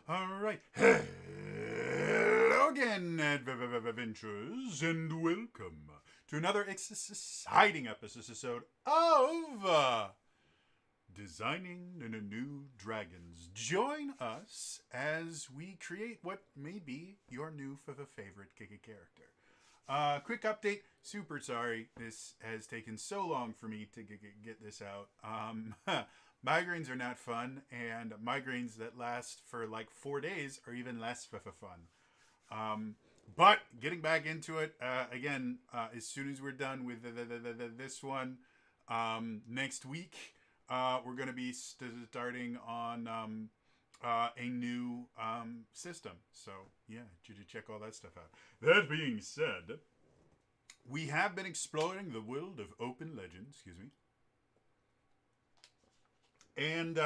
All right. Hello again, adventurers, and welcome to another exciting episode of Designing a New Dragons. Join us as we create what may be your new favorite character. Quick update. Super sorry this has taken so long for me to get this out. Migraines are not fun, and migraines that last for like 4 days are even less fun. Um, but getting back into it again, as soon as we're done with this one, next week we're going to be starting on a new system. So yeah, you to check all that stuff out. That being said, we have been exploring the world of Open Legend. Excuse me, and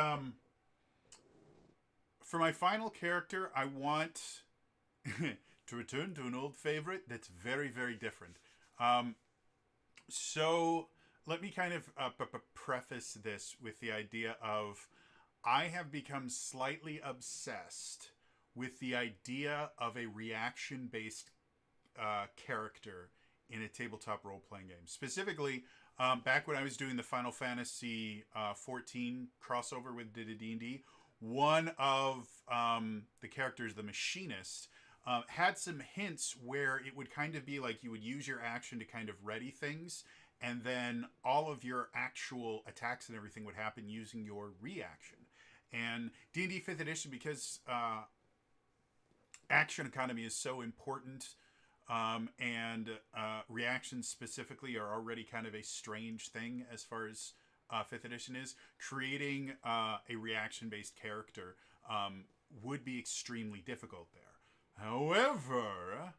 for my final character, I want to return to an old favorite that's very different. Um, so let me kind of preface this with the idea of I have become slightly obsessed with the idea of a reaction based character in a tabletop role playing game. Specifically, back when I was doing the Final Fantasy 14 crossover with D&D, one of the characters, the Machinist, had some hints where it would kind of be like you would use your action to kind of ready things, and then all of your actual attacks and everything would happen using your reaction. And D&D 5th edition, because action economy is so important, and reactions specifically are already kind of a strange thing as far as 5th edition is, creating a reaction based character would be extremely difficult there. However,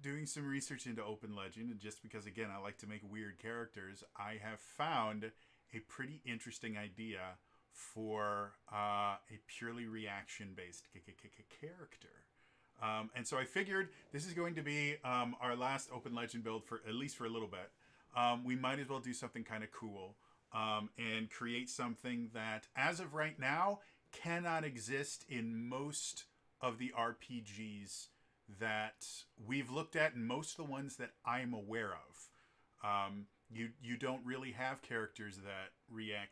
doing some research into Open Legend, and just because, again, I like to make weird characters, I have found a pretty interesting idea for a purely reaction based character. And so I figured this is going to be our last Open Legend build for at least for a little bit. We might as well do something kind of cool and create something that, as of right now, cannot exist in most of the RPGs that we've looked at, and most of the ones that I'm aware of. You don't really have characters that react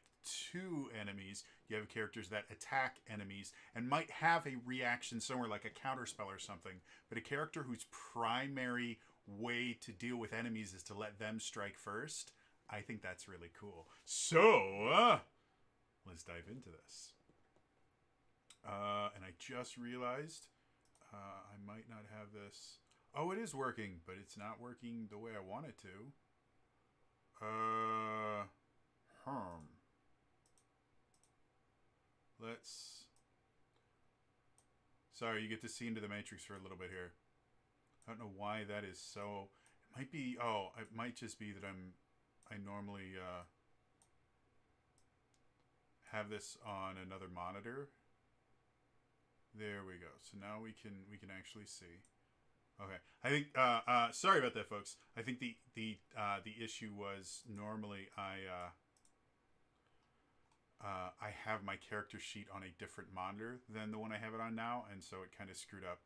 to enemies. You have characters that attack enemies and might have a reaction somewhere like a counterspell or something, but a character whose primary way to deal with enemies is to let them strike first. I think that's really cool. So, let's dive into this. And I just realized I might not have this. Oh, it is working, but it's not working the way I want it to. Uh, hmm. Let's. Sorry, you get to see into the Matrix for a little bit here. I don't know why that is so. It might be. Oh, it might just be that I normally have this on another monitor. There we go. So now we can actually see. Okay, I think. Sorry about that, folks. I think the issue was normally I have my character sheet on a different monitor than the one I have it on now, and so it kind of screwed up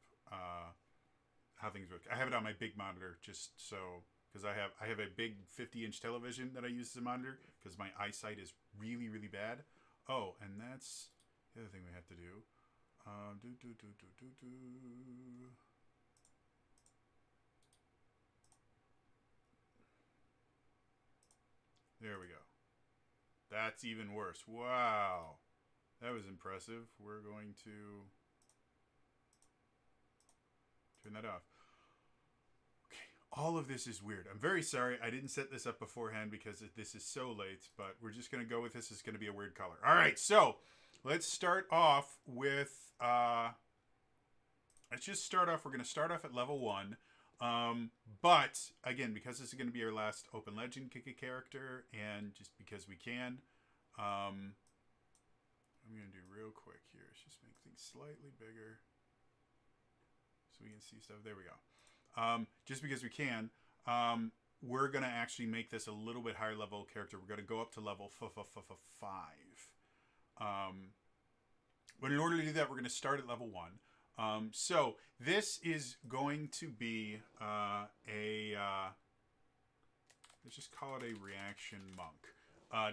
how things work. I have it on my big monitor just so because I have a big 50-inch television that I use as a monitor because my eyesight is really bad. Oh, and that's the other thing we have to do. Do do do do do do. There we go. That's even worse. Wow. That was impressive. We're going to turn that off. Okay. All of this is weird. I'm very sorry. I didn't set this up beforehand because this is so late, but we're just going to go with this. It's going to be a weird color. All right. So let's start off with. Let's just start off. We're going to start off at level 1. But again, because this is going to be our last Open Legend character, and just because we can, I'm going to do real quick here. Let's just make things slightly bigger so we can see stuff. There we go. Just because we can, we're going to actually make this a little bit higher level character. We're going to go up to level 5. But in order to do that, we're going to start at level 1. So this is going to be let's just call it a reaction monk.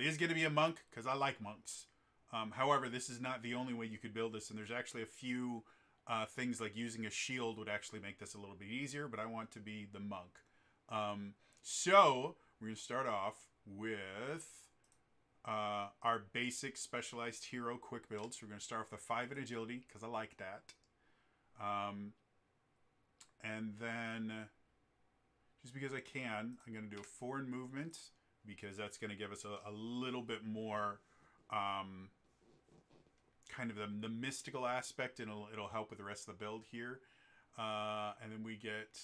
It is going to be a monk because I like monks. However, this is not the only way you could build this, and there's actually a few things like using a shield would actually make this a little bit easier, but I want to be the monk. So we're going to start off with our basic specialized hero quick build. So we're going to start with a 5 in agility because I like that. And then, just because I can, I'm going to do a 4 in movement because that's going to give us a little bit more kind of the mystical aspect, and it'll help with the rest of the build here. And then we get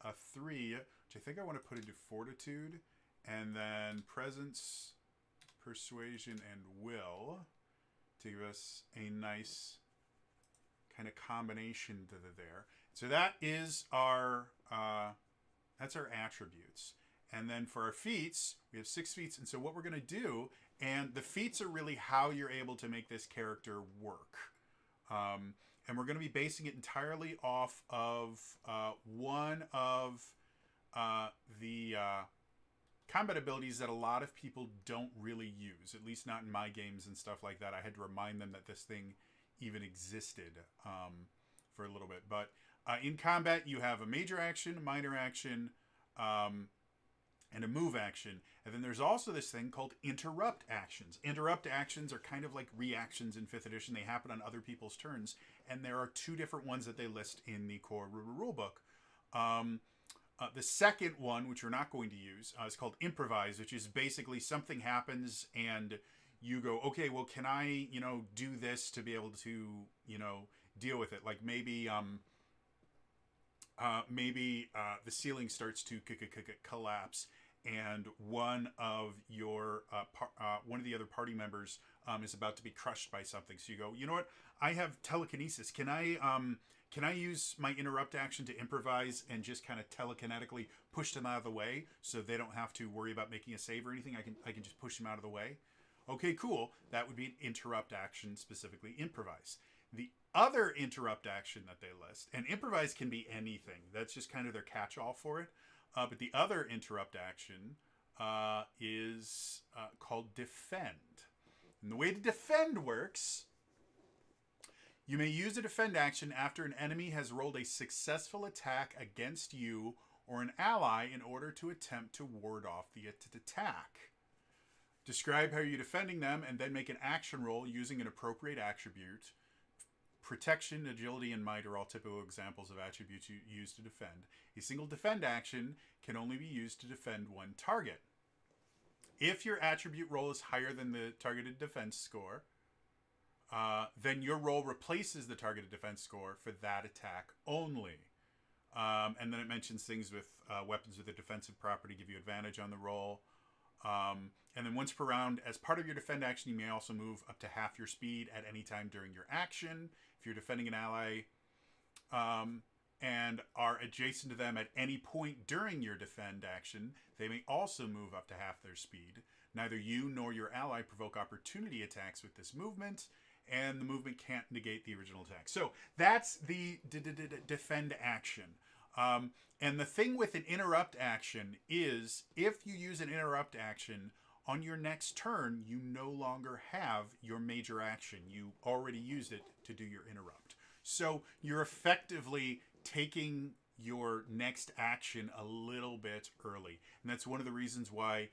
a 3, which I think I want to put into fortitude, and then presence, persuasion, and will to give us a nice kind of combination to there. So that is our that's our attributes. And then for our feats, we have 6 feats. And so what we're going to do, and the feats are really how you're able to make this character work. And we're going to be basing it entirely off of one of the combat abilities that a lot of people don't really use, at least not in my games and stuff like that. I had to remind them that this thing even existed for a little bit. But in combat, you have a major action, a minor action, and a move action. And then there's also this thing called interrupt actions. Interrupt actions are kind of like reactions in 5th edition. They happen on other people's turns. And there are 2 different ones that they list in the core rulebook. The second one, which we're not going to use, is called improvise, which is basically something happens and you go, okay, well, can I, do this to be able to, deal with it? Like maybe the ceiling starts to collapse, and one of the other party members is about to be crushed by something. So you go, you know what? I have telekinesis. Can I use my interrupt action to improvise and just kind of telekinetically push them out of the way so they don't have to worry about making a save or anything? I can just push them out of the way. Okay, cool. That would be an interrupt action, specifically improvise. The other interrupt action that they list, and improvise can be anything. That's just kind of their catch-all for it. But the other interrupt action is called defend. And the way to defend works, you may use a defend action after an enemy has rolled a successful attack against you or an ally in order to attempt to ward off the attack. Describe how you're defending them and then make an action roll using an appropriate attribute. Protection, agility, and might are all typical examples of attributes you use to defend. A single defend action can only be used to defend one target. If your attribute roll is higher than the targeted defense score, then your roll replaces the targeted defense score for that attack only. And then it mentions things with weapons with a defensive property give you advantage on the roll. And then once per round, as part of your defend action, you may also move up to half your speed at any time during your action. If you're defending an ally and are adjacent to them at any point during your defend action, they may also move up to half their speed. Neither you nor your ally provoke opportunity attacks with this movement, and the movement can't negate the original attack. So that's the defend action. And the thing with an interrupt action is if you use an interrupt action on your next turn, you no longer have your major action. You already used it to do your interrupt. So you're effectively taking your next action a little bit early. And that's one of the reasons why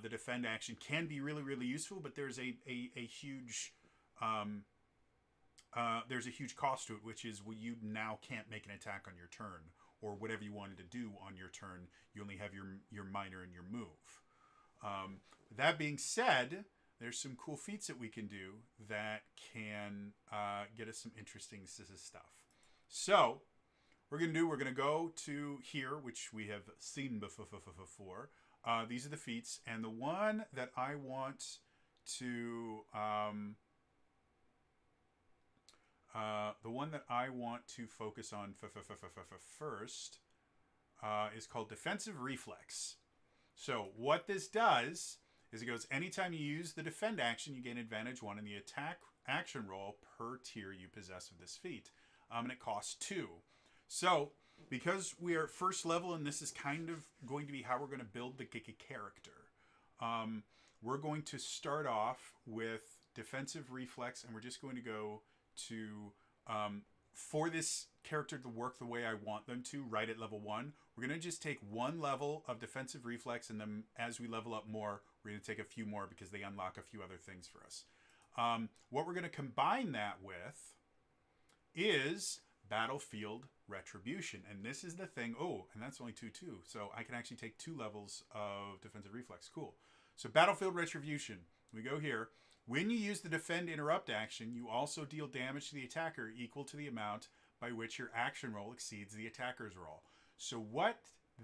the defend action can be really, really useful, but there's a huge cost to it, which is you now can't make an attack on your turn, or whatever you wanted to do on your turn. You only have your minor and your move. That being said, there's some cool feats that we can do that can get us some interesting stuff. So we're going to go to here, which we have seen before. These are the feats, and the one that I want to focus on first is called Defensive Reflex. So what this does is it goes, anytime you use the defend action, you gain advantage 1 in the attack action roll per tier you possess of this feat. And it costs 2. So, because we are first level, and this is kind of going to be how we're going to build the character, we're going to start off with defensive reflex, and we're just going to go to, for this character to work the way I want them to, right at level 1, we're going to just take 1 level of defensive reflex, and then as we level up more, we're going to take a few more because they unlock a few other things for us. What we're going to combine that with is Battlefield Retribution. And this is the thing. Oh, and that's only 2, too. So I can actually take 2 levels of defensive reflex. Cool. So Battlefield Retribution. We go here. When you use the Defend Interrupt action, you also deal damage to the attacker equal to the amount by which your action roll exceeds the attacker's roll. So what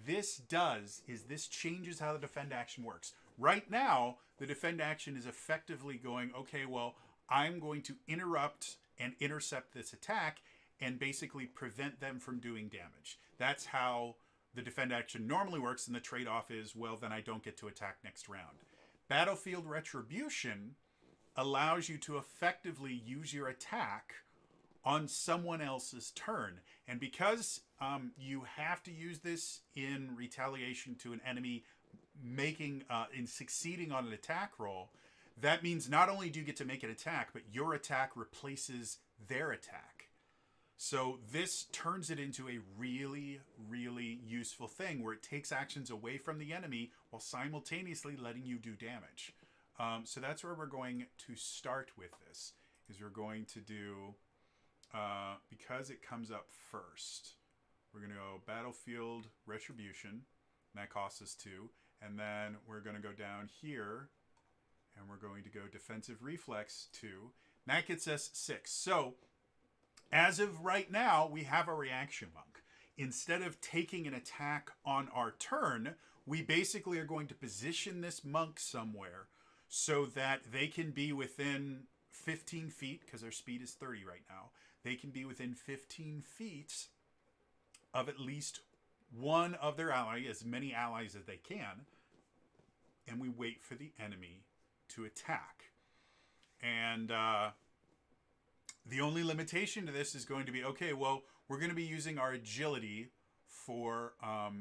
this does is this changes how the defend action works. Right now, the defend action is effectively going, okay, well, I'm going to interrupt and intercept this attack and basically prevent them from doing damage. That's how the defend action normally works, and the trade-off is, well, then I don't get to attack next round. Battlefield Retribution allows you to effectively use your attack on someone else's turn. And because you have to use this in retaliation to an enemy in succeeding on an attack roll, that means not only do you get to make an attack, but your attack replaces their attack. So this turns it into a really, really useful thing where it takes actions away from the enemy while simultaneously letting you do damage. So that's where we're going to start with this, is we're going to do, because it comes up first, we're going to go Battlefield Retribution, and that costs us 2. And then we're going to go down here, and we're going to go Defensive Reflex 2. And that gets us 6. So, as of right now, we have a reaction monk. Instead of taking an attack on our turn, we basically are going to position this monk somewhere so that they can be within 15 feet, because their speed is 30 right now. They can be within 15 feet of at least one of their allies, as many allies as they can, and we wait for the enemy to attack. And the only limitation to this is going to be, okay, well, we're going to be using our agility for our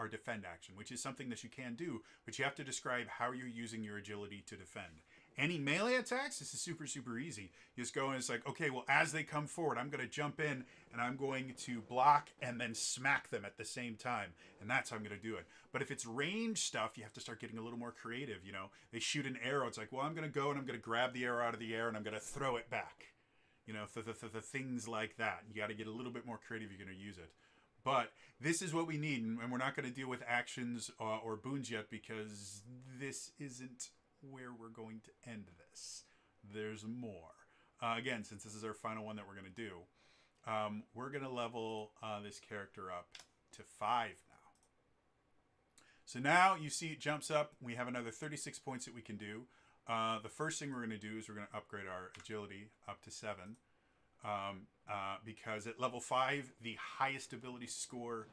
defend action, which is something that you can do, but you have to describe how you're using your agility to defend. Any melee attacks, this is super, super easy. You just go and it's like, okay, well, as they come forward, I'm going to jump in and I'm going to block and then smack them at the same time. And that's how I'm going to do it. But if it's range stuff, you have to start getting a little more creative. You know, they shoot an arrow. It's like, well, I'm going to go and I'm going to grab the arrow out of the air and I'm going to throw it back. You know, the things like that. You got to get a little bit more creative if you're going to use it. But this is what we need. And we're not going to deal with actions or boons yet because this isn't where we're going to end this. There's more. Again, since this is our final one that we're going to do, we're going to level this character up to 5 now. So now you see it jumps up. We have another 36 points that we can do. The first thing we're going to do is we're going to upgrade our agility up to 7. Because at level 5, the highest ability score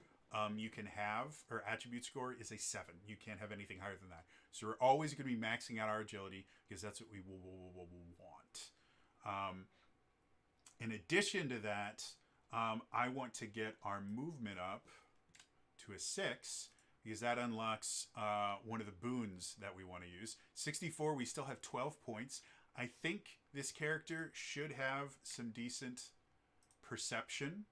you can have, or attribute score, is a 7. You can't have anything higher than that. So we're always going to be maxing out our agility because that's what we will want. In addition to that, I want to get our movement up to a 6 because that unlocks one of the boons that we want to use. 64, we still have 12 points. I think this character should have some decent perception.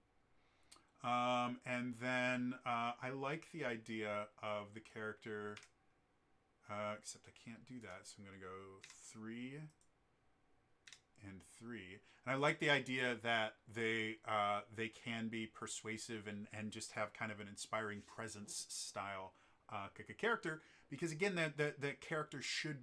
And then I like the idea of the character, except I can't do that. So I'm going to go 3 and 3. And I like the idea that they can be persuasive and just have kind of an inspiring presence style character. Because again, the character should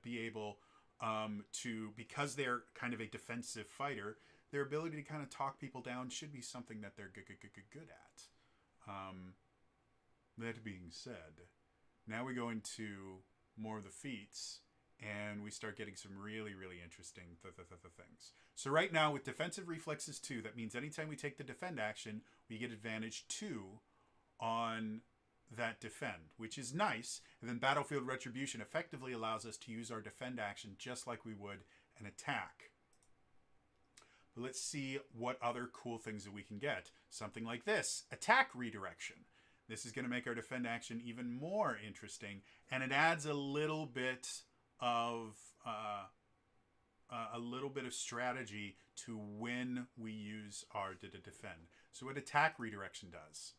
be able to, because they're kind of a defensive fighter, their ability to kind of talk people down should be something that they're good at. That being said, now we go into more of the feats, and we start getting some really, really interesting things. So right now, with defensive reflexes 2, that means anytime we take the defend action, we get advantage 2 on that defend, which is nice. And then Battlefield Retribution effectively allows us to use our defend action just like we would an attack. But let's see what other cool things that we can get. Something like this, attack redirection. This is going to make our defend action even more interesting, and it adds a little bit of strategy to when we use our defend. So what attack redirection does,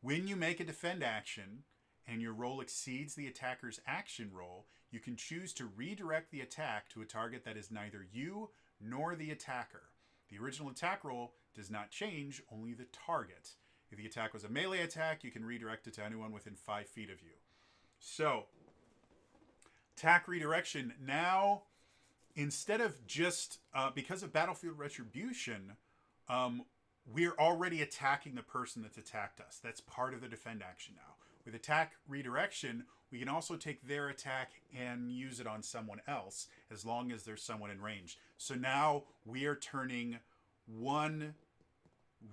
when you make a defend action and your roll exceeds the attacker's action roll, you can choose to redirect the attack to a target that is neither you nor the attacker. The original attack roll does not change, only the target. If the attack was a melee attack, you can redirect it to anyone within 5 feet of you. So, attack redirection. Now, instead of just, because of Battlefield Retribution, we're already attacking the person that's attacked us. That's part of the defend action now. With attack redirection, we can also take their attack and use it on someone else, as long as there's someone in range. So now we are turning one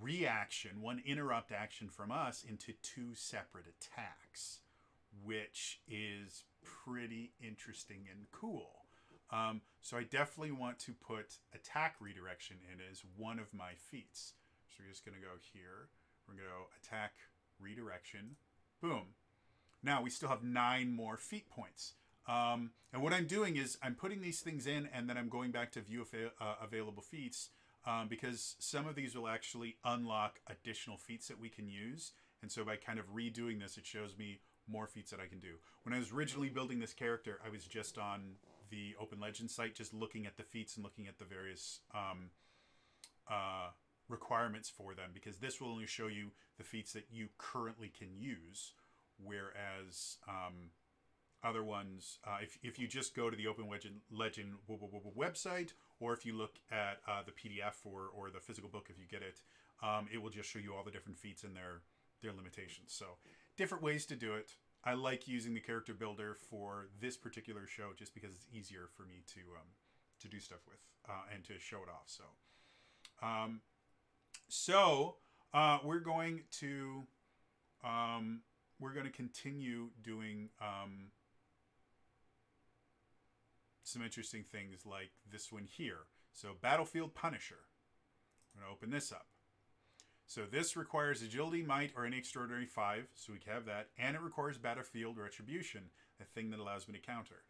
reaction, one interrupt action from us into 2 separate attacks, which is pretty interesting and cool. So I definitely want to put attack redirection in as one of my feats. So we're just going to go here. We're going to go attack redirection. Boom. Now we still have 9 more feat points. And what I'm doing is I'm putting these things in, and then I'm going back to view available feats, because some of these will actually unlock additional feats that we can use. And so by kind of redoing this, it shows me more feats that I can do. When I was originally building this character, I was just on the Open Legends site, just looking at the feats and looking at the various requirements for them, because this will only show you the feats that you currently can use, whereas other ones, if you just go to the Open Legend website, or if you look at the PDF or the physical book, if you get it, it will just show you all the different feats and their limitations. So different ways to do it. I like using the character builder for this particular show just because it's easier for me to do stuff with and to show it off. So we're going to continue doing some interesting things like this one here. So Battlefield Punisher. I'm going to open this up. So this requires agility, might, or any extraordinary 5, so we can have that, and it requires Battlefield Retribution, a thing that allows me to counter.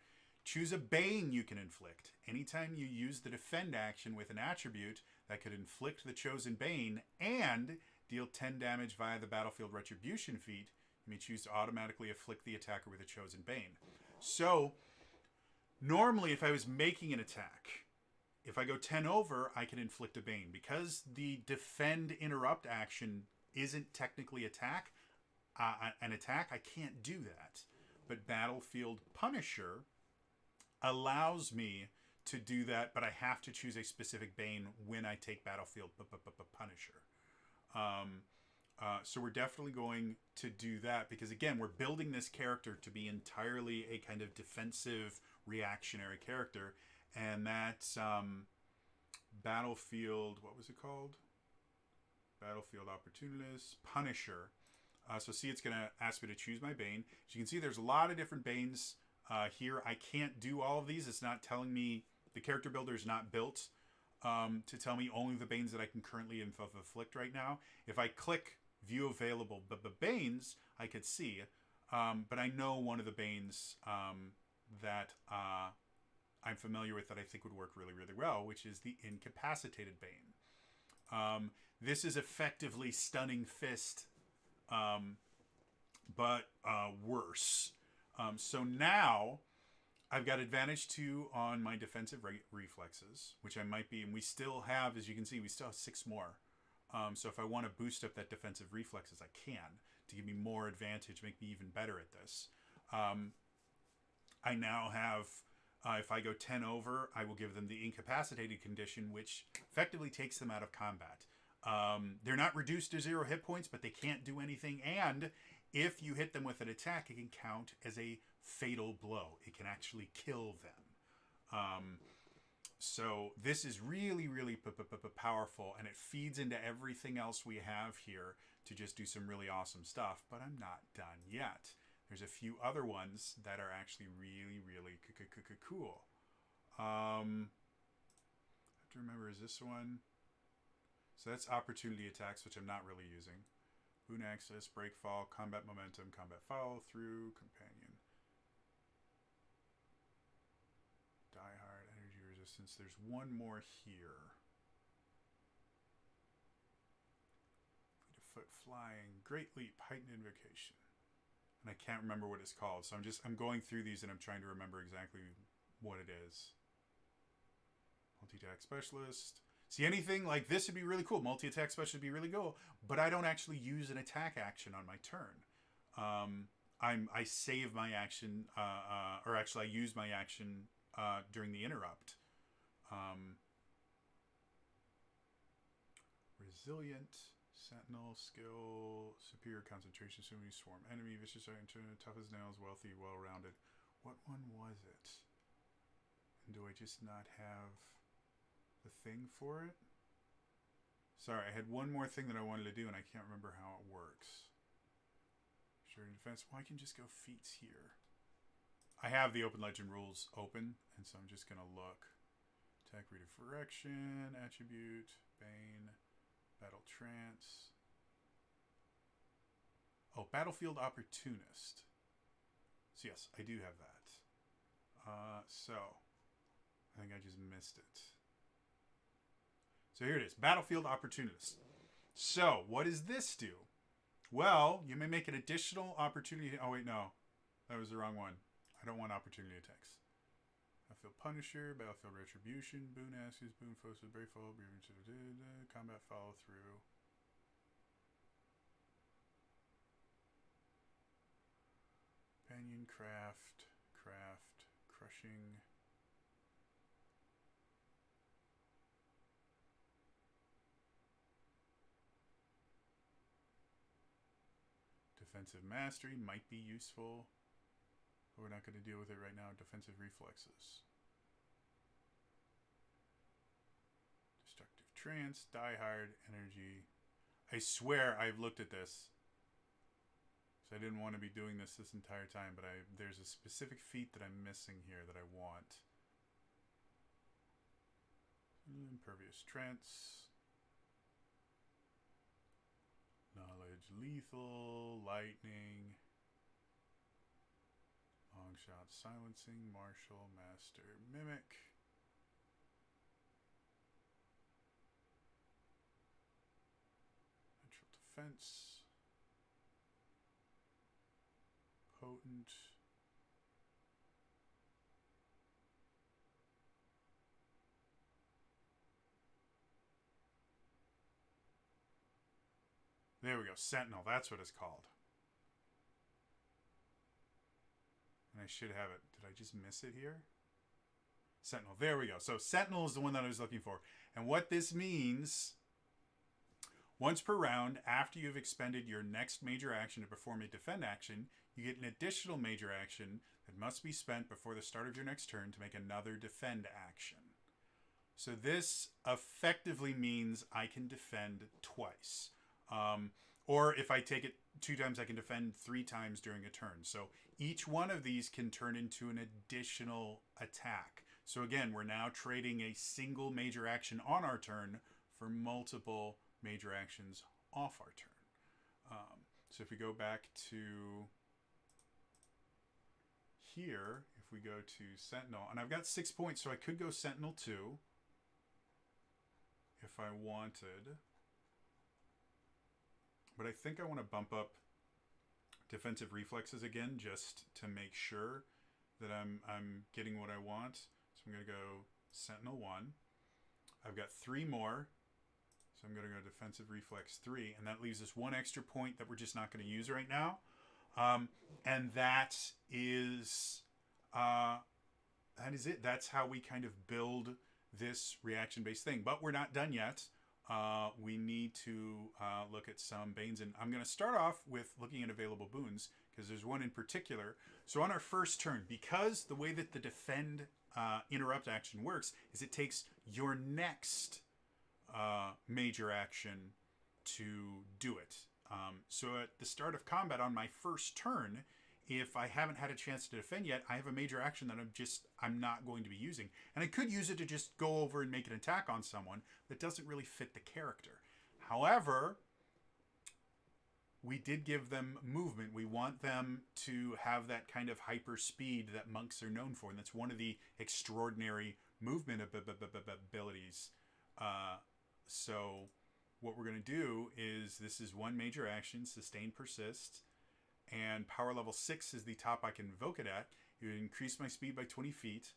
Choose a bane you can inflict. Anytime you use the defend action with an attribute that could inflict the chosen bane and deal 10 damage via the Battlefield Retribution feat, you may choose to automatically afflict the attacker with a chosen bane. So normally if I was making an attack, if I go 10 over, I can inflict a bane. Because the defend interrupt action isn't technically an attack, I can't do that. But Battlefield Punisher allows me to do that, but I have to choose a specific bane when I take Battlefield Punisher. So we're definitely going to do that, because again, we're building this character to be entirely a kind of defensive, reactionary character. And that's Battlefield, what was it called? Battlefield Opportunist, Punisher. So see, it's going to ask me to choose my bane. As you can see, there's a lot of different banes here. I can't do all of these. It's not telling me, the character builder is not built to tell me only the banes that I can currently inflict right now. If I click view available banes, I could see. But I know one of the banes that I'm familiar with that I think would work really, really well, which is the Incapacitated Bane. This is effectively Stunning Fist, but worse. So now I've got advantage 2 on my defensive reflexes, which I might be, and we still have, as you can see, we still have 6 more. So if I want to boost up that defensive reflexes, I can, to give me more advantage, make me even better at this. I now have, if I go 10 over, I will give them the incapacitated condition, which effectively takes them out of combat. They're not reduced to 0 hit points, but they can't do anything. And if you hit them with an attack, it can count as a fatal blow. It can actually kill them. So this is really, really powerful, and it feeds into everything else we have here to just do some really awesome stuff, but I'm not done yet. There's a few other ones that are actually really, really cool. I have to remember, is this one? So that's opportunity attacks, which I'm not really using. Boon access, break fall, combat momentum, combat follow through, companion. Die hard, energy resistance. There's one more here. Fleet of foot flying, great leap, heightened invocation. And I can't remember what it's called, so I'm going through these and I'm trying to remember exactly what it is. Multi-attack specialist. See, anything like this would be really cool. Multi-attack specialist would be really cool, but I don't actually use an attack action on my turn. I save my action, or actually I use my action during the interrupt. Resilient. Sentinel, skill, superior concentration, assuming swarm enemy, vicious, tough as nails, wealthy, well-rounded. What one was it? And do I just not have the thing for it? Sorry, I had one more thing that I wanted to do and I can't remember how it works. Sure, defense. Well, I can just go feats here. I have the Open Legend rules open, and so I'm just going to look. Attack, Read of Correction, Attribute, Bane, Battle Trance. Oh, Battlefield Opportunist. So yes, I do have that. So, I think I just missed it. So here it is, Battlefield Opportunist. So, what does this do? Well, you may make an additional opportunity. Oh wait, no. That was the wrong one. I don't want opportunity attacks. Battlefield Punisher, Battlefield Retribution, Boon Asses, Boon Foes with Brave Fall, Combat Follow Through. Companion Craft, Crushing. Defensive Mastery might be useful. But we're not going to deal with it right now. Defensive Reflexes. Destructive Trance, Die Hard, Energy. I swear I've looked at this. So I didn't want to be doing this entire time, but there's a specific feat that I'm missing here that I want. Impervious Trance. Knowledge, Lethal, Lightning. Long Shot, Silencing, Martial, Master, Mimic. Natural Defense. Potent. There we go. Sentinel. That's what it's called. And I should have it. Did I just miss it here? Sentinel. There we go. So Sentinel is the one that I was looking for. And what this means, once per round, after you've expended your next major action to perform a defend action, you get an additional major action that must be spent before the start of your next turn to make another defend action. So this effectively means I can defend twice. Or if I take it 2 times, I can defend 3 times during a turn. So each one of these can turn into an additional attack. So again, we're now trading a single major action on our turn for multiple major actions off our turn. So if we go back to here, if we go to Sentinel, and I've got 6 points, so I could go Sentinel 2 if I wanted. But I think I want to bump up defensive reflexes again, just to make sure that I'm getting what I want. So I'm going to go Sentinel 1. I've got 3 more. So I'm going to go defensive reflex 3. And that leaves us 1 extra point that we're just not going to use right now. And that is it. That's how we kind of build this reaction-based thing. But we're not done yet. We need to look at some Banes, and I'm going to start off with looking at available boons because there's one in particular. So on our first turn, because the way that the defend interrupt action works is it takes your next major action to do it. So at the start of combat on my first turn, if I haven't had a chance to defend yet, I have a major action that I'm not going to be using. And I could use it to just go over and make an attack on someone that doesn't really fit the character. However, we did give them movement. We want them to have that kind of hyper speed that monks are known for. And that's one of the extraordinary movement abilities. So what we're going to do is, this is one major action, sustain persist. And power level 6 is the top I can invoke it at. It would increase my speed by 20 feet.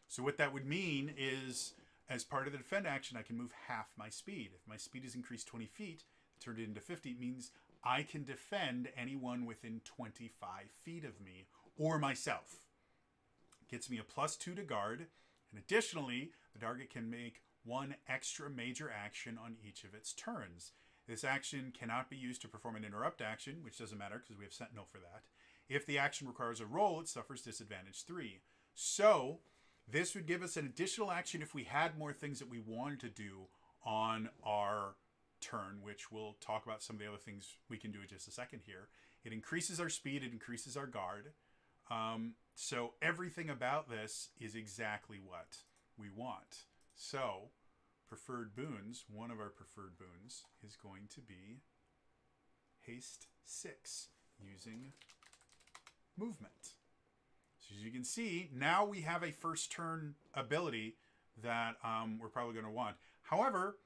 So what that would mean is, as part of the defend action, I can move half my speed. If my speed is increased 20 feet, turned it into 50, it means I can defend anyone within 25 feet of me or myself. Gets me a +2 to guard. And additionally, the target can make one extra major action on each of its turns. This action cannot be used to perform an interrupt action, which doesn't matter because we have Sentinel for that. If the action requires a roll, it suffers disadvantage 3. So this would give us an additional action if we had more things that we wanted to do on our turn, which we'll talk about some of the other things we can do in just a second here. It increases our speed, it increases our guard. So everything about this is exactly what we want. So preferred boons, one of our preferred boons is going to be haste 6 using movement. So as you can see, now we have a first turn ability that we're probably going to want. However,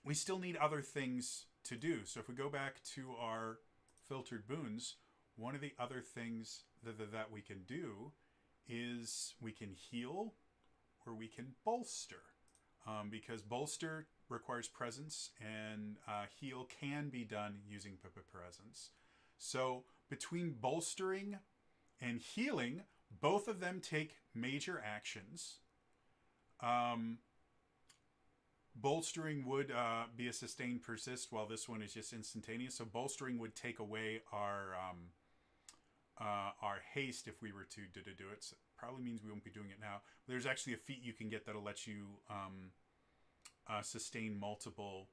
we still need other things to do. So if we go back to our filtered boons, one of the other things that we can do is we can heal or we can bolster. Because bolster requires presence and heal can be done using presence. So between bolstering and healing, both of them take major actions. Bolstering would be a sustained persist, while this one is just instantaneous. So bolstering would take away our haste if we were to do it. So probably means we won't be doing it now. There's actually a feat you can get that'll let you sustain multiple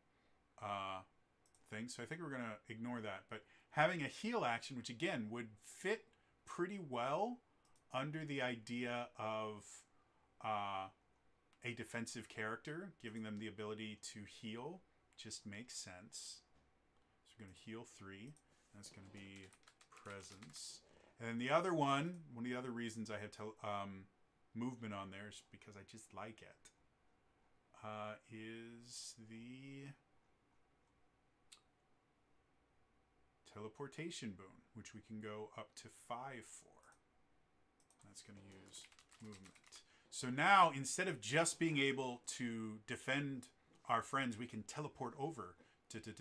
things. So I think we're going to ignore that. But having a heal action, which again would fit pretty well under the idea of a defensive character, giving them the ability to heal, just makes sense. So we're going to heal 3. That's going to be presence. And then the other one of the other reasons I have movement on there is because I just like it, is the teleportation boon, which we can go up to 5 for. That's going to use movement. So now, instead of just being able to defend our friends, we can teleport over to them.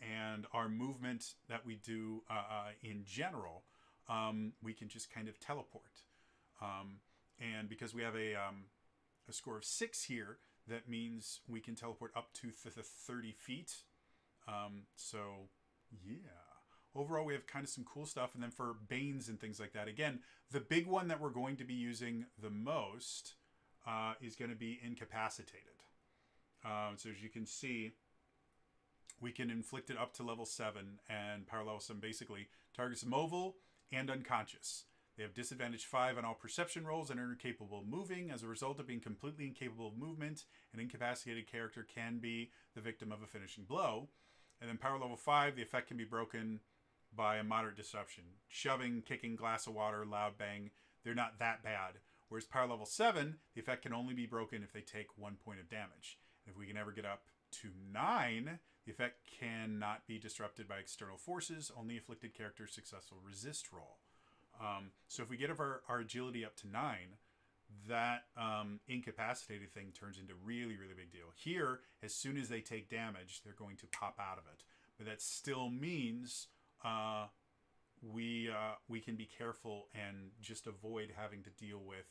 And our movement that we do in general, we can just kind of teleport. And because we have a score of 6 here, that means we can teleport up to 30 feet. So, yeah. Overall, we have kind of some cool stuff. And then for Banes and things like that, again, the big one that we're going to be using the most is going to be incapacitated. So as you can see, we can inflict it up to level 7, and power level 7 basically targets mobile and unconscious. They have disadvantage 5 on all perception rolls and are incapable of moving. As a result of being completely incapable of movement, an incapacitated character can be the victim of a finishing blow. And then power level 5, the effect can be broken by a moderate disruption. Shoving, kicking, glass of water, loud bang, they're not that bad. Whereas power level 7, the effect can only be broken if they take 1 point of damage. And if we can ever get up to 9, the effect cannot be disrupted by external forces. Only afflicted characters successful resist roll. So if we get our agility up to 9, that incapacitated thing turns into really, really big deal. Here, as soon as they take damage, they're going to pop out of it. But that still means we can be careful and just avoid having to deal with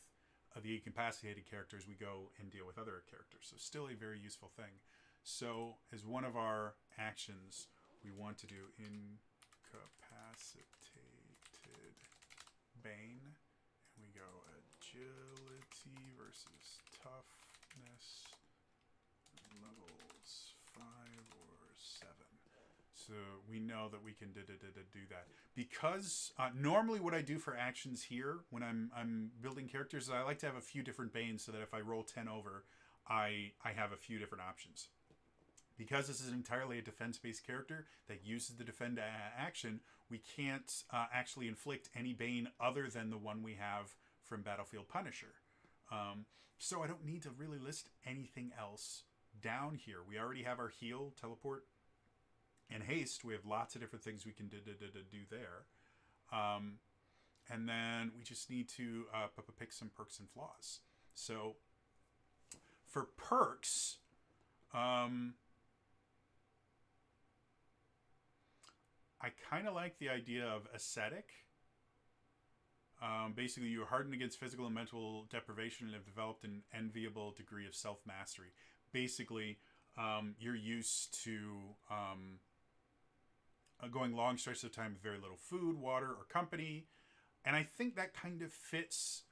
the incapacitated characters. We go and deal with other characters. So still a very useful thing. So as one of our actions, we want to do incapacitated Bane. And we go agility versus toughness level So we know that we can do that. Because normally what I do for actions here when I'm building characters is I like to have a few different Banes so that if I roll 10 over, I have a few different options. Because this is entirely a defense-based character that uses the defend action, we can't actually inflict any Bane other than the one we have from Battlefield Punisher. So I don't need to really list anything else down here. We already have our heal, teleport, and haste. We have lots of different things we can do there. And then we just need to pick some perks and flaws. So for perks, I kind of like the idea of ascetic. Basically, you're hardened against physical and mental deprivation and have developed an enviable degree of self-mastery. Basically, you're used to going long stretches of time with very little food, water, or company. And I think that kind of fits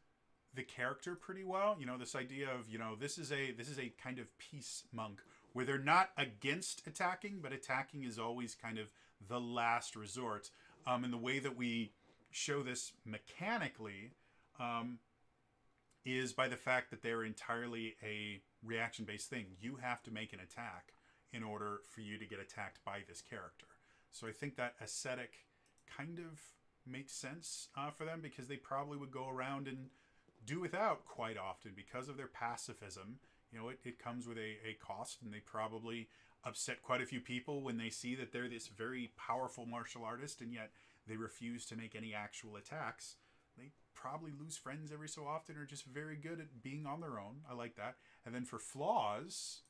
the character pretty well. You know, this idea of, you know, this is a kind of peace monk where they're not against attacking, but attacking is always kind of the last resort. And the way that we show this mechanically is by the fact that they're entirely a reaction-based thing. You have to make an attack in order for you to get attacked by this character. So I think that ascetic kind of makes sense for them, because they probably would go around and do without quite often because of their pacifism. You know, it comes with a cost, and they probably upset quite a few people when they see that they're this very powerful martial artist and yet they refuse to make any actual attacks. They probably lose friends every so often, or just very good at being on their own. I like that. And then for flaws,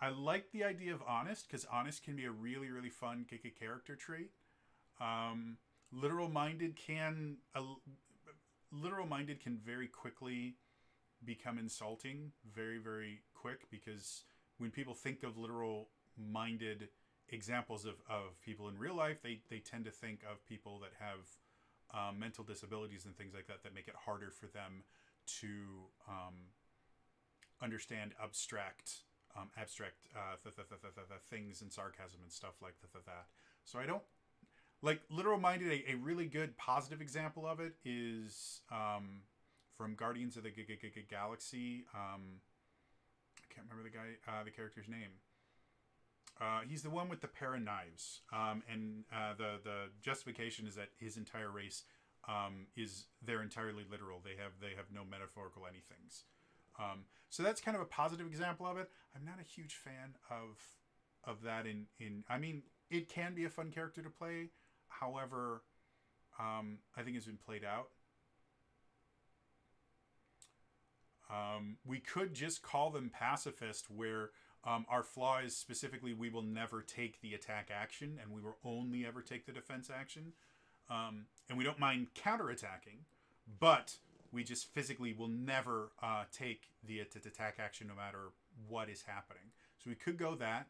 I like the idea of honest, because honest can be a really, really fun character trait. Literal-minded can very quickly become insulting, very, very quick, because when people think of literal-minded examples of people in real life, they tend to think of people that have mental disabilities and things like that make it harder for them to understand abstract things and sarcasm and stuff like that. So I don't like literal-minded. A really good positive example of it is from Guardians of the Galaxy. I can't remember the character's name. He's the one with the pair of knives, and the justification is that his entire race they're entirely literal. They have no metaphorical anythings. So that's kind of a positive example of it. I'm not a huge fan of that. I mean, it can be a fun character to play. However, I think it's been played out. We could just call them pacifist, where our flaw is specifically we will never take the attack action, and we will only ever take the defense action. And we don't mind counterattacking, but we just physically will never take the attack action no matter what is happening. So we could go that.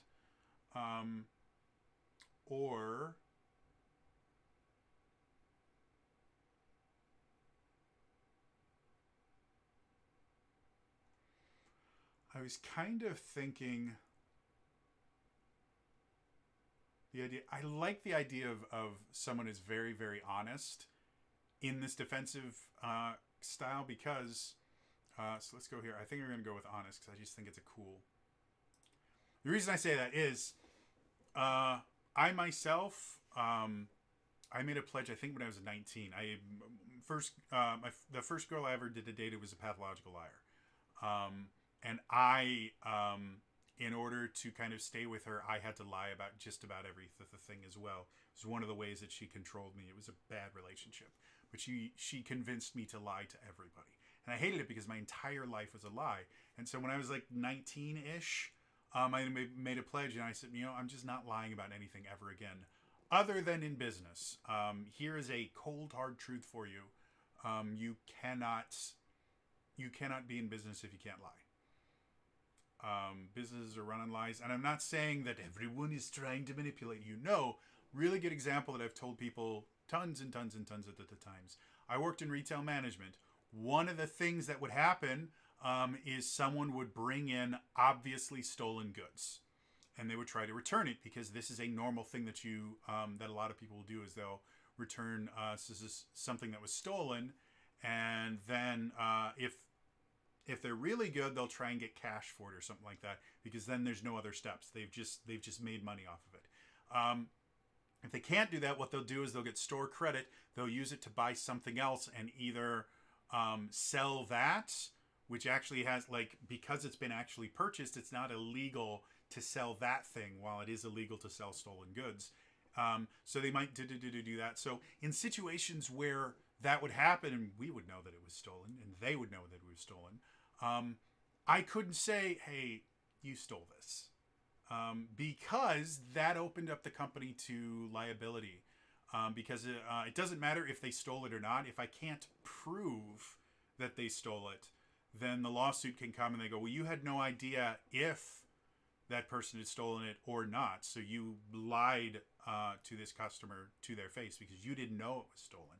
Or I was kind of thinking I like the idea of someone who's very, very honest in this defensive style, because so let's go here. I think we're going to go with honest because I just think it's a cool. The reason I say that is I myself I made a pledge, I think, when I was 19. The first girl I ever did a date was a pathological liar. And I in order to kind of stay with her, I had to lie about just about everything as well. It was one of the ways that she controlled me. It was a bad relationship. But she convinced me to lie to everybody. And I hated it because my entire life was a lie. And so when I was like 19-ish, I made a pledge, and I said, you know, I'm just not lying about anything ever again, other than in business. Here is a cold, hard truth for you. You cannot be in business if you can't lie. Businesses are run on lies. And I'm not saying that everyone is trying to manipulate you. No, really good example that I've told people tons and tons and tons of the times. I worked in retail management. One of the things that would happen is someone would bring in obviously stolen goods, and they would try to return it, because this is a normal thing that that a lot of people will do, is they'll return something that was stolen, and then if they're really good, they'll try and get cash for it or something like that, because then there's no other steps. They've just made money off of it. If they can't do that, what they'll do is they'll get store credit. They'll use it to buy something else and either sell that, which actually has, like, because it's been actually purchased, it's not illegal to sell that thing, while it is illegal to sell stolen goods. So they might do that. So in situations where that would happen, and we would know that it was stolen, and they would know that it was stolen, I couldn't say, hey, you stole this. Because that opened up the company to liability. Because it doesn't matter if they stole it or not. If I can't prove that they stole it, then the lawsuit can come and they go, well, you had no idea if that person had stolen it or not. So you lied to this customer to their face because you didn't know it was stolen.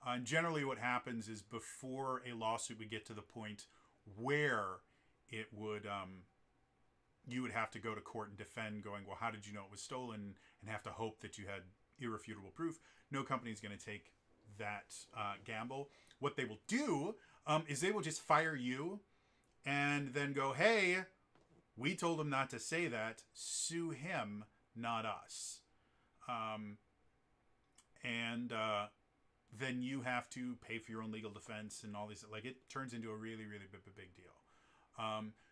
And generally what happens is, before a lawsuit would get to the point where it would... you would have to go to court and defend, going, well, how did you know it was stolen? And have to hope that you had irrefutable proof. No company is going to take that gamble. What they will do is they will just fire you and then go, hey, we told him not to say that. Sue him, not us. Then you have to pay for your own legal defense and all these. Like, it turns into a really, really big deal.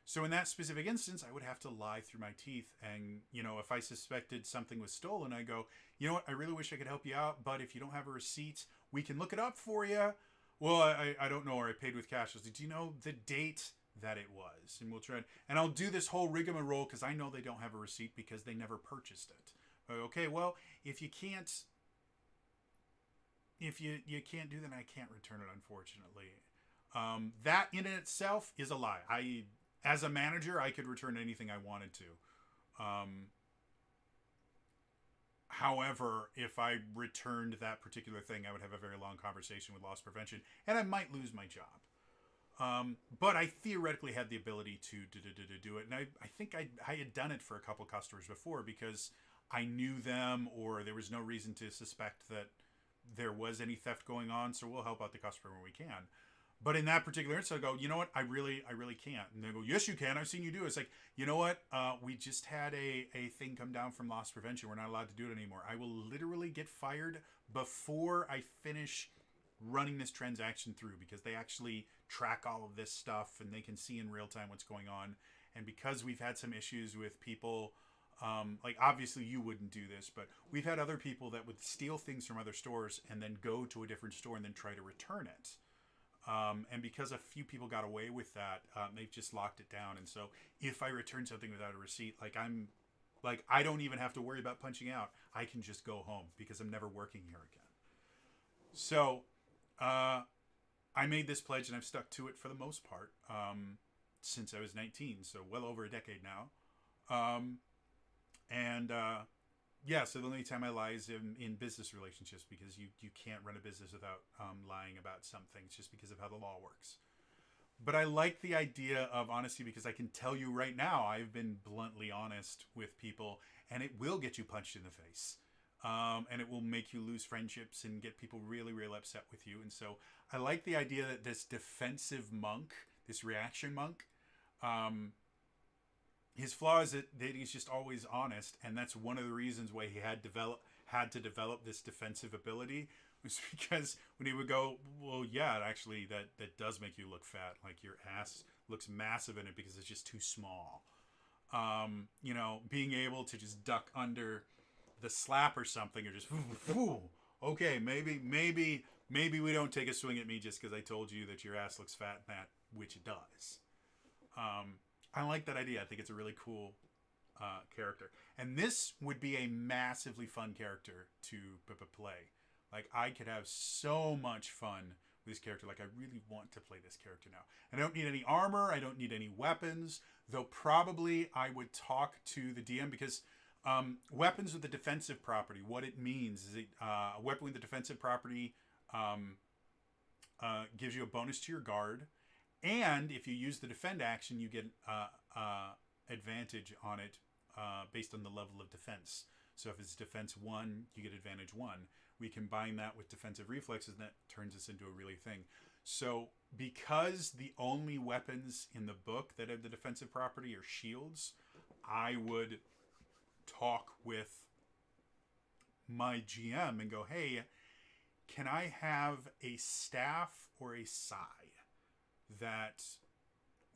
So in that specific instance, I would have to lie through my teeth. And, if I suspected something was stolen, I go, you know what, I really wish I could help you out, but if you don't have a receipt, we can look it up for you. Well, I don't know, or I paid with cash. I was like, do you know the date that it was? And we'll try, and I'll do this whole rigmarole because I know they don't have a receipt because they never purchased it. Okay, well, if you can't do that, I can't return it, unfortunately. That in itself is a lie. As a manager, I could return anything I wanted to. However, if I returned that particular thing, I would have a very long conversation with loss prevention, and I might lose my job. But I theoretically had the ability to do it, and I think I had done it for a couple customers before because I knew them, or there was no reason to suspect that there was any theft going on, so we'll help out the customer when we can. But in that particular instance, I go, you know what? I really can't. And they go, yes, you can. I've seen you do it. It's like, you know what? We just had a thing come down from loss prevention. We're not allowed to do it anymore. I will literally get fired before I finish running this transaction through, because they actually track all of this stuff and they can see in real time what's going on. And because we've had some issues with people, like, obviously you wouldn't do this, but we've had other people that would steal things from other stores and then go to a different store and then try to return it. And because a few people got away with that, they've just locked it down. And so if I return something without a receipt, I don't even have to worry about punching out. I can just go home because I'm never working here again. So, I made this pledge and I've stuck to it for the most part, since I was 19. So well over a decade now. So the only time I lie is in business relationships, because you can't run a business without lying about some things, just because of how the law works. But I like the idea of honesty, because I can tell you right now, I've been bluntly honest with people, and it will get you punched in the face. And it will make you lose friendships and get people really, really upset with you. And so I like the idea that this defensive monk, this reaction monk, his flaw is that he's just always honest, and that's one of the reasons why he had to develop this defensive ability, was because when he would go, well, yeah, actually, that does make you look fat. Like, your ass looks massive in it because it's just too small. Being able to just duck under the slap or something, or just, okay, maybe we don't take a swing at me just because I told you that your ass looks fat, and that, which it does. I like that idea. I think it's a really cool character. And this would be a massively fun character to play. Like, I could have so much fun with this character. Like, I really want to play this character now. And I don't need any armor. I don't need any weapons. Though probably I would talk to the DM, because weapons with the defensive property, what it means is a weapon with the defensive property gives you a bonus to your guard. And if you use the defend action, you get advantage on it based on the level of defense. So if it's defense 1, you get advantage 1. We combine that with defensive reflexes, and that turns us into a really thing. So because the only weapons in the book that have the defensive property are shields, I would talk with my GM and go, hey, can I have a staff or a sai that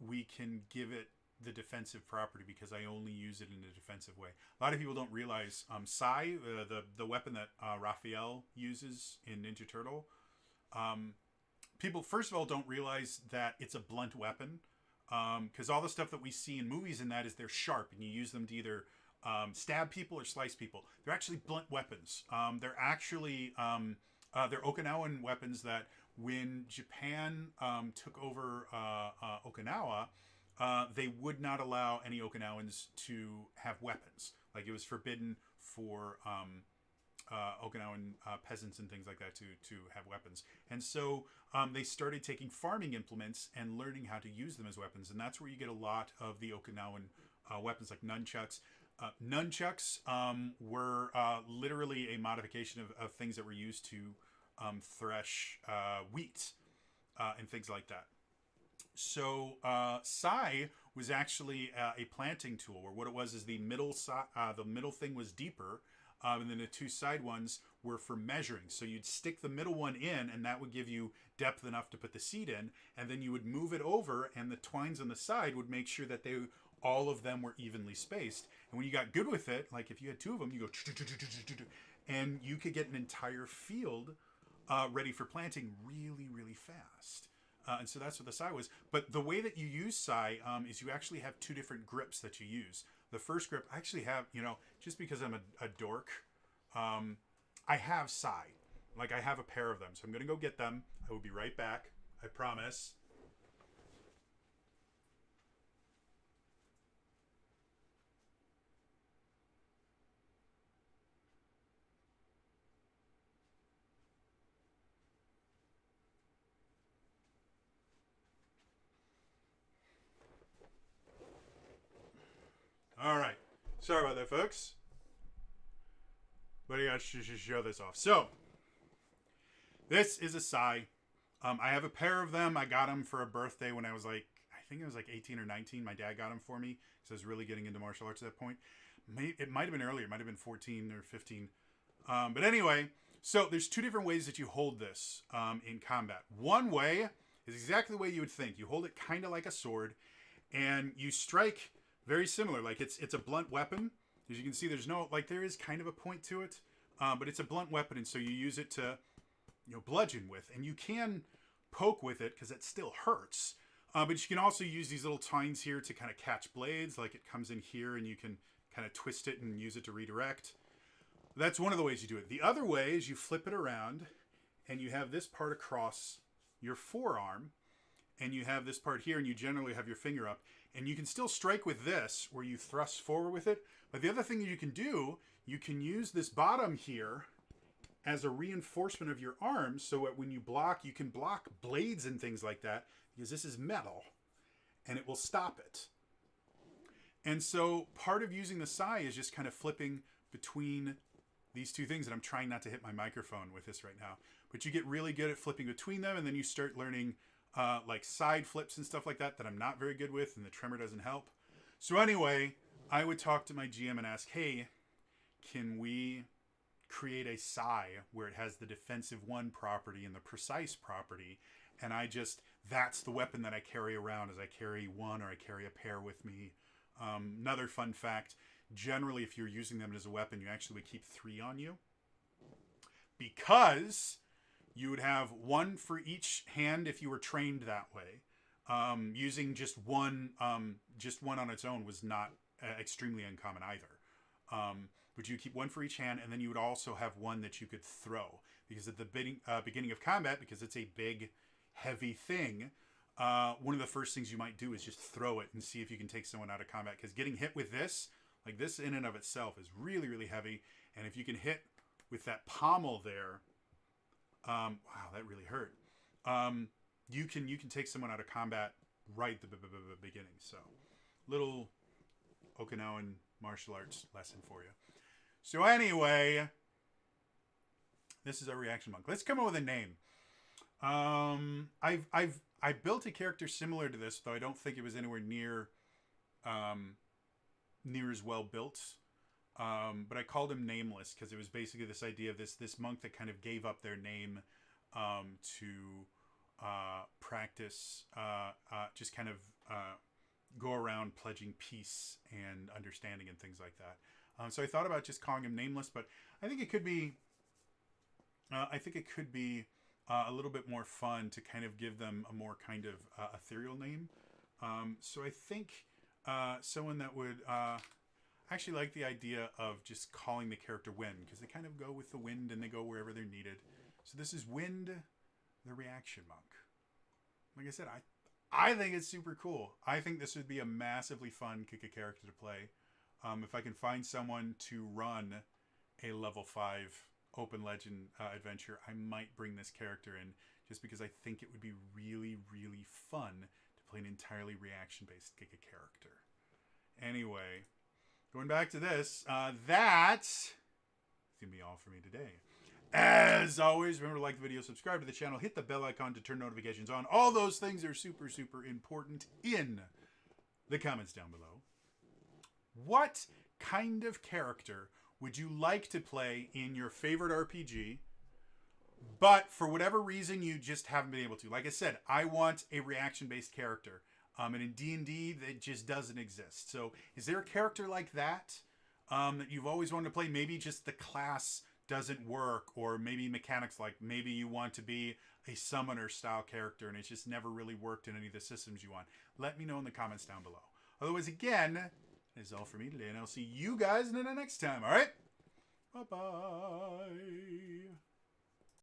we can give it the defensive property because I only use it in a defensive way. A lot of people don't realize Sai, the weapon that Raphael uses in Ninja Turtle, people first of all don't realize that it's a blunt weapon, because all the stuff that we see in movies and that is they're sharp and you use them to either stab people or slice people. They're actually blunt weapons. They're actually they're Okinawan weapons that when Japan took over Okinawa, they would not allow any Okinawans to have weapons. Like, it was forbidden for Okinawan peasants and things like that to have weapons. And so they started taking farming implements and learning how to use them as weapons. And that's where you get a lot of the Okinawan weapons, like nunchucks. Nunchucks were literally a modification of things that were used to thresh wheat and things like that. So Sai was actually a planting tool, where what it was is the middle thing was deeper, and then the two side ones were for measuring. So you'd stick the middle one in, and that would give you depth enough to put the seed in, and then you would move it over, and the twines on the side would make sure that all of them were evenly spaced. And when you got good with it, like if you had two of them, you go, and you could get an entire field ready for planting really, really fast. And so that's what the Sai was. But the way that you use Sai is you actually have two different grips that you use. The first grip, I actually have, just because I'm a dork, I have Sai. Like, I have a pair of them. So I'm going to go get them. I will be right back. I promise. All right. Sorry about that, folks. But I got to show this off. So, this is a Sai. I have a pair of them. I got them for a birthday when I was I think it was 18 or 19. My dad got them for me because I was really getting into martial arts at that point. It might have been earlier. It might have been 14 or 15. But anyway, so there's two different ways that you hold this in combat. One way is exactly the way you would think. You hold it kind of like a sword, and you strike very similar. Like, it's a blunt weapon. As you can see, there's no, there is kind of a point to it, but it's a blunt weapon, and so you use it to, bludgeon with, and you can poke with it because it still hurts. But you can also use these little tines here to kind of catch blades. Like, it comes in here, and you can kind of twist it and use it to redirect. That's one of the ways you do it. The other way is you flip it around, and you have this part across your forearm, and you have this part here, and you generally have your finger up. And you can still strike with this, where you thrust forward with it. But the other thing that you can do, you can use this bottom here as a reinforcement of your arm, so that when you block, you can block blades and things like that, because this is metal, and it will stop it. And so part of using the Sai is just kind of flipping between these two things, and I'm trying not to hit my microphone with this right now. But you get really good at flipping between them, and then you start learning side flips and stuff like that I'm not very good with, and the tremor doesn't help. So anyway, I would talk to my GM and ask, hey, can we create a Sai where it has the defensive 1 property and the precise property, and that's the weapon that I carry around, as I carry one or I carry a pair with me. Another fun fact, generally if you're using them as a weapon, you actually would keep 3 on you, because you would have 1 for each hand if you were trained that way. Using just one on its own was not extremely uncommon either. But you keep 1 for each hand, and then you would also have 1 that you could throw, because at the beginning of combat, because it's a big, heavy thing, one of the first things you might do is just throw it and see if you can take someone out of combat. Because getting hit with this, like this in and of itself, is really, really heavy. And if you can hit with that pommel there, wow, that really hurt. you can take someone out of combat right at the beginning. So, little Okinawan martial arts lesson for you. So anyway, this is our reaction monk. Let's come up with a name. I built a character similar to this, though I don't think it was anywhere near as well built. But I called him Nameless because it was basically this idea of this monk that kind of gave up their name to practice, just kind of go around pledging peace and understanding and things like that. So I thought about just calling him Nameless, but I think it could be. A little bit more fun to kind of give them a more kind of ethereal name. So I think someone that would actually like the idea of just calling the character Wind, because they kind of go with the wind and they go wherever they're needed. So this is Wind, the Reaction Monk. Like I said, I think it's super cool. I think this would be a massively fun Kika character to play. If I can find someone to run a level 5 open legend adventure, I might bring this character in just because I think it would be really, really fun to play an entirely reaction-based Kika character. Anyway, going back to this, that's going to be all for me today. As always, remember to like the video, subscribe to the channel, hit the bell icon to turn notifications on. All those things are super, super important. In the comments down below, what kind of character would you like to play in your favorite RPG, but for whatever reason you just haven't been able to? Like I said, I want a reaction-based character. And in D&D, that just doesn't exist. So is there a character like that that you've always wanted to play? Maybe just the class doesn't work, or maybe mechanics, like maybe you want to be a summoner-style character and it's just never really worked in any of the systems you want. Let me know in the comments down below. Otherwise, again, that's all for me today, and I'll see you guys in the next time, all right? Bye-bye.